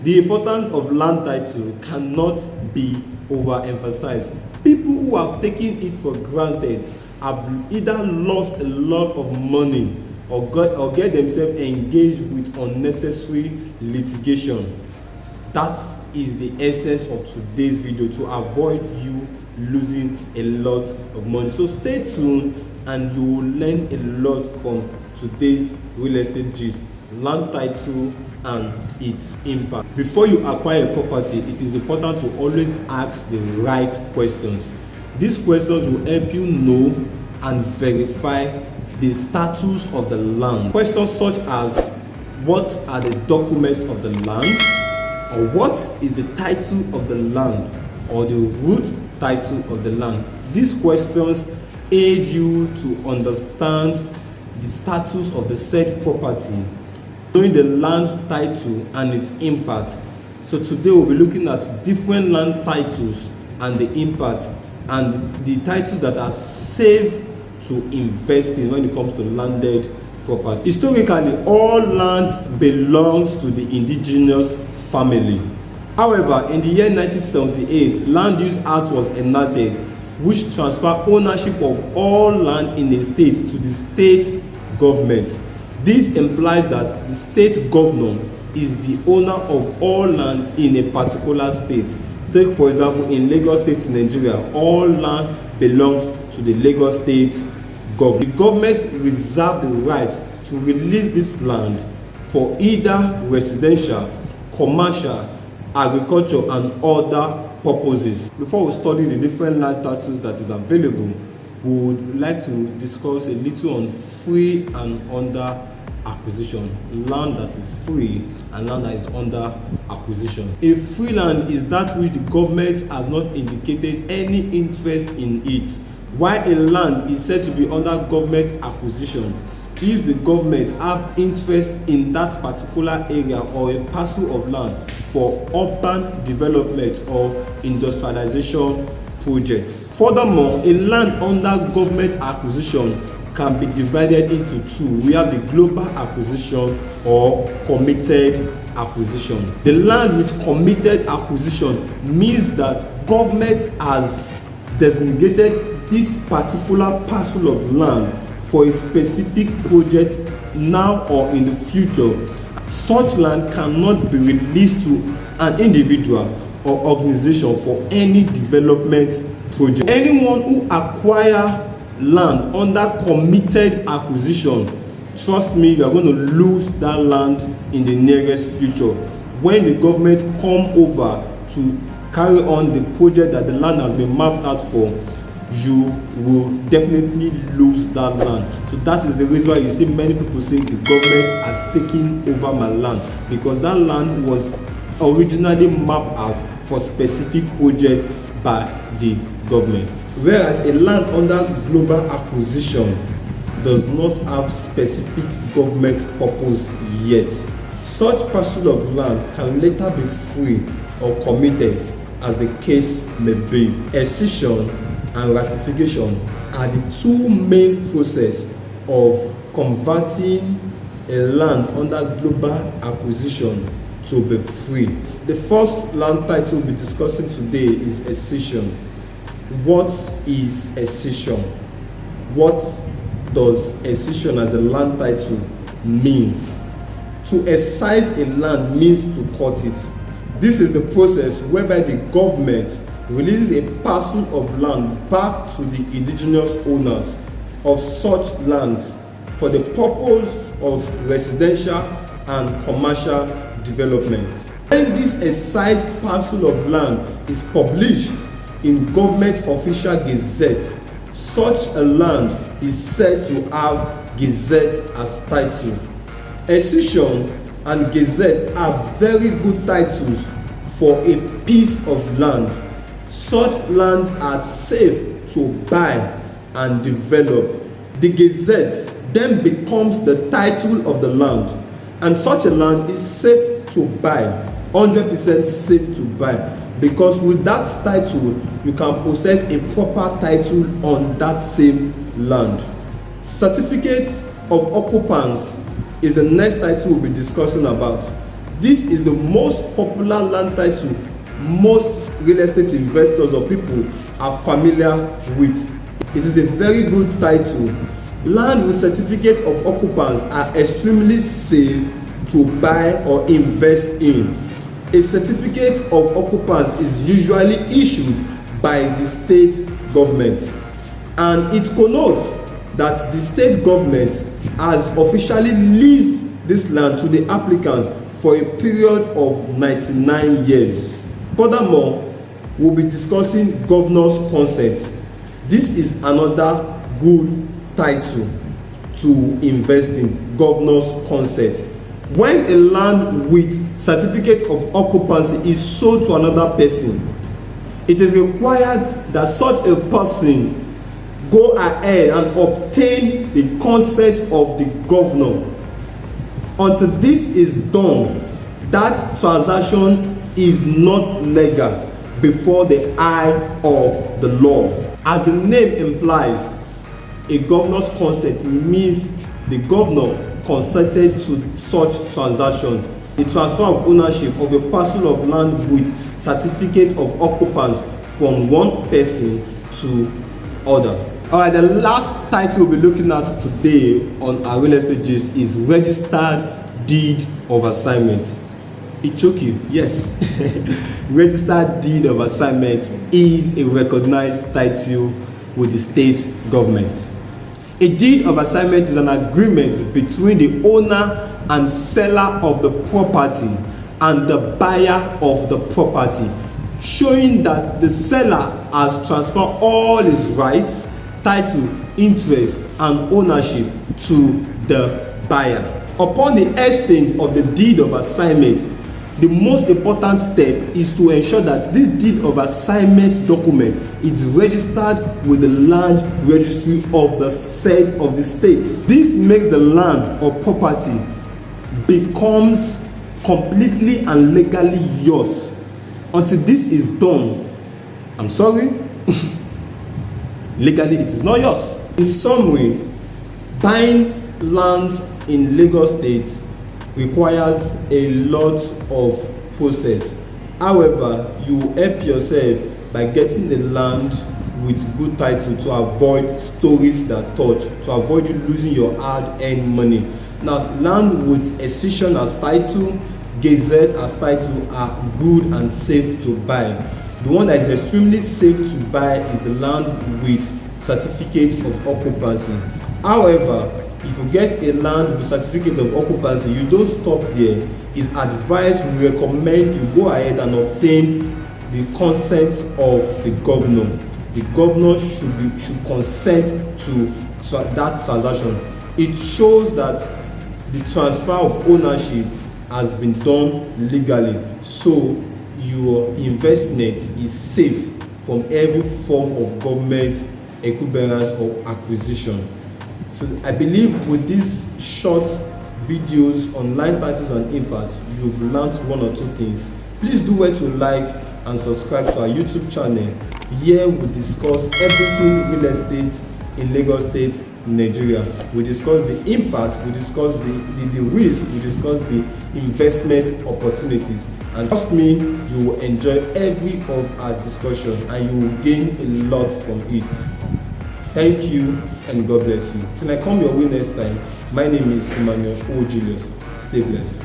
The importance of land title cannot be overemphasized. People who have taken it for granted have either lost a lot of money or get themselves engaged with unnecessary litigation. That is the essence of today's video, to avoid you losing a lot of money. So stay tuned and you will learn a lot from today's real estate gist, land title and its impact. Before you acquire a property, it is important to always ask the right questions. These questions will help you know and verify the status of the land. Questions such as, what are the documents of the land? Or what is the title of the land, or the root title of the land? These questions aid you to understand the status of the said property, knowing the land title and its impact. So today we'll be looking at different land titles and the impact, and the titles that are safe to invest in when it comes to landed property. Historically, all lands belongs to the indigenous family. However, in the year 1978, Land Use Act was enacted, which transferred ownership of all land in a state to the state government. This implies that the state governor is the owner of all land in a particular state. Take for example, in Lagos State, Nigeria, all land belongs to the Lagos State government. The government reserves the right to release this land for either residential, commercial, agriculture and other purposes. Before we study the different land titles that is available, we would like to discuss a little on free and under acquisition. Land that is free and land that is under acquisition. A free land is that which the government has not indicated any interest in it, while a land is said to be under government acquisition if the government have interest in that particular area or a parcel of land for urban development or industrialization projects. Furthermore, a land under government acquisition can be divided into two. We have the global acquisition or committed acquisition. The land with committed acquisition means that government has designated this particular parcel of land for a specific project now or in the future. Such land cannot be released to an individual or organization for any development project. Anyone who acquires land under committed acquisition, trust me, you are going to lose that land in the nearest future. When the government come over to carry on the project that the land has been mapped out for, you will definitely lose that land. So that is the reason why you see many people say the government has taken over my land, because that land was originally mapped out for specific projects by the government. Whereas a land under global acquisition does not have specific government purpose yet. Such parcel of land can later be free or committed as the case may be. Accession and ratification are the two main processes of converting a land under global acquisition to be free. The first land title we'll be discussing today is accession. What is accession? What does accession as a land title means? To excise a land means to cut it. This is the process whereby the government releases a parcel of land back to the indigenous owners of such lands for the purpose of residential and commercial development. When this excised parcel of land is published in government official gazette, such a land is said to have gazette as title. Accession and gazette are very good titles for a piece of land. Such lands are safe to buy and develop. The gazette then becomes the title of the land, and such a land is safe to buy, 100% safe to buy, because with that title you can possess a proper title on that same land. Certificate of occupants is the next title we'll be discussing about. This is the most popular land title most real estate investors or people are familiar with. It is a very good title. Land with certificate of occupants are extremely safe to buy or invest in. A certificate of occupants is usually issued by the state government, and it connotes that the state government has officially leased this land to the applicant for a period of 99 years. Furthermore, we'll be discussing governor's consent. This is another good title to invest in, governor's consent. When a land with certificate of occupancy is sold to another person, it is required that such a person go ahead and obtain the consent of the governor. Until this is done, that transaction is not legal before the eye of the law. As the name implies, a governor's consent means the governor consented to such transaction. The transfer of ownership of a parcel of land with certificate of occupants from one person to other. Alright, the last title we'll be looking at today on our real estate gist is registered deed of assignment. It took you, yes. Registered deed of assignment is a recognized title with the state government. A deed of assignment is an agreement between the owner and seller of the property and the buyer of the property, showing that the seller has transferred all his rights, title, interest, and ownership to the buyer. Upon the exchange of the deed of assignment, the most important step is to ensure that this deed of assignment document is registered with the land registry of the state. This makes the land or property becomes completely and legally yours. Until this is done, I'm sorry, legally it is not yours. In summary, buying land in Lagos State requires a lot of process. However, you help yourself by getting the land with good title to avoid stories that touch, to avoid you losing your hard-earned money. Now, land with excision as title, gazette as title are good and safe to buy. The one that is extremely safe to buy is the land with certificate of occupancy. However, if you get a land with certificate of occupancy, you don't stop there. It's advised, we recommend you go ahead and obtain the consent of the governor. The governor should consent to that transaction. It shows that the transfer of ownership has been done legally, so your investment is safe from every form of government equivalence or acquisition. So I believe with these short videos on land titles and impacts, you've learned one or two things. Please do well to like and subscribe to our YouTube channel. Here we discuss everything real estate in Lagos State, Nigeria. We discuss the impact, we discuss the risk, we discuss the investment opportunities. And trust me, you will enjoy every of our discussion and you will gain a lot from it. Thank you and God bless you. Till I come your way next time, my name is Emmanuel O. Julius. Stay blessed.